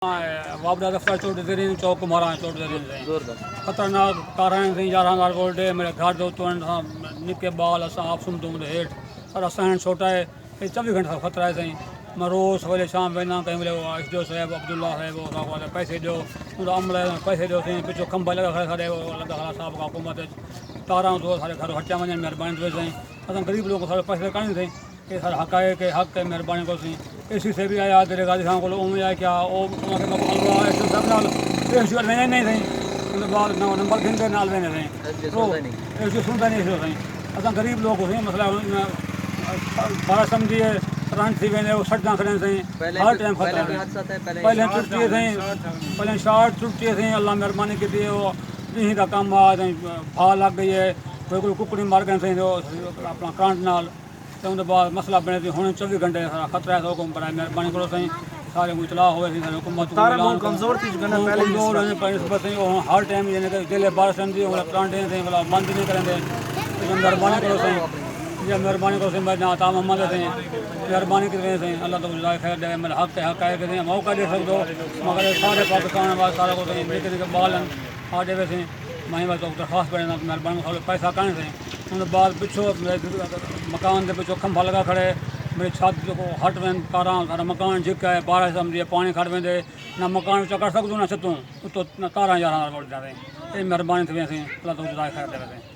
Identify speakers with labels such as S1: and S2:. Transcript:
S1: وابڈا دفتر چوٹ زرین چوک مارا چوٹ زرین سے خطرناک کارائیں سے 11 گولڈ ہے میرے گھر دو تو نکے بال اساں آپ سم تو ہیٹ سارا سہن چھوٹا ہے 24 گھنٹہ خطرہ ہے سائیں میں روز سویرے شام وینا کہیں ملے اشدو صاحب عبداللہ صاحب وہ پیسے دو پورا عمل پیسے دو سائیں پچھو کھمبا لگا کھڑے کھڑے لگا کھڑا صاحب کا حکومت تاراں تو سارے گھر ہٹیا ونجن مہربانی تو سائیں اساں غریب لوگ سارے پیسے کریں سائیں یہ سارا حق ہے کہ حق ہے مہربانی کو سائیں اسی سے بھی آیا تیرے غازی خان کو اوم آیا کیا او ایسے سب نال ایسے وینے نہیں سائیں ان بعد نمبر گھنٹے نال وینے سائیں تو ایسے سنتا نہیں سائیں اساں غریب لوگ سائیں مسئلہ بڑا سمجھیے رن تھی وینے وہ سڑکاں کھڑے سائیں ہر ٹائم خطرہ ہے پہلے ٹوٹی سائیں پہلے شارٹ ٹوٹی سائیں اللہ مہربانی کی دی وہ ڈہیں کا کام آ سائیں بھا لگ گئی ہے کوئی ککڑی مر گئے سائیں اپنا کرنٹ نال تو ان بعد مسئلہ بنے تھی ہوں 24 گھنٹے خطرہ ہے تو حکم برائے مہربانی کرو سائیں سارے کو اطلاع ہوئے تھی حکومت
S2: کمزور تھی
S1: کمزور ہیں پہ ہر ٹائم یعنی کہ دل بارش رہتی ہے کرنٹ سائیں بلا بند نہیں کریں دے مہربانی کرو سائیں یہ مہربانی کرو سائیں نہ تام محمد سائیں مہربانی کریں سائیں اللہ تو جزائے خیر دے میرا حق ہے کہ موقع دے سکو مگر سارے پاکستان بعد سارا کو سائیں نکے نکے بال ہیں آ دے سائیں میں بس درخواست پڑے مہربانی کرو پیسہ کریں سائیں ان بعد پچھو مکان دے پچھو کھمبا لگا کھڑے میری چھت کو ہٹ وین تاراں سارا مکان جھک ہے بارش سمجھیے پانی کھڑ ویندے نہ مکان چکر سکدو نہ چھتوں تو نہ تاراں 11 وولٹ جاویں یہ مہربانی تھی سائیں اللہ تو جزائے خیر دے سائیں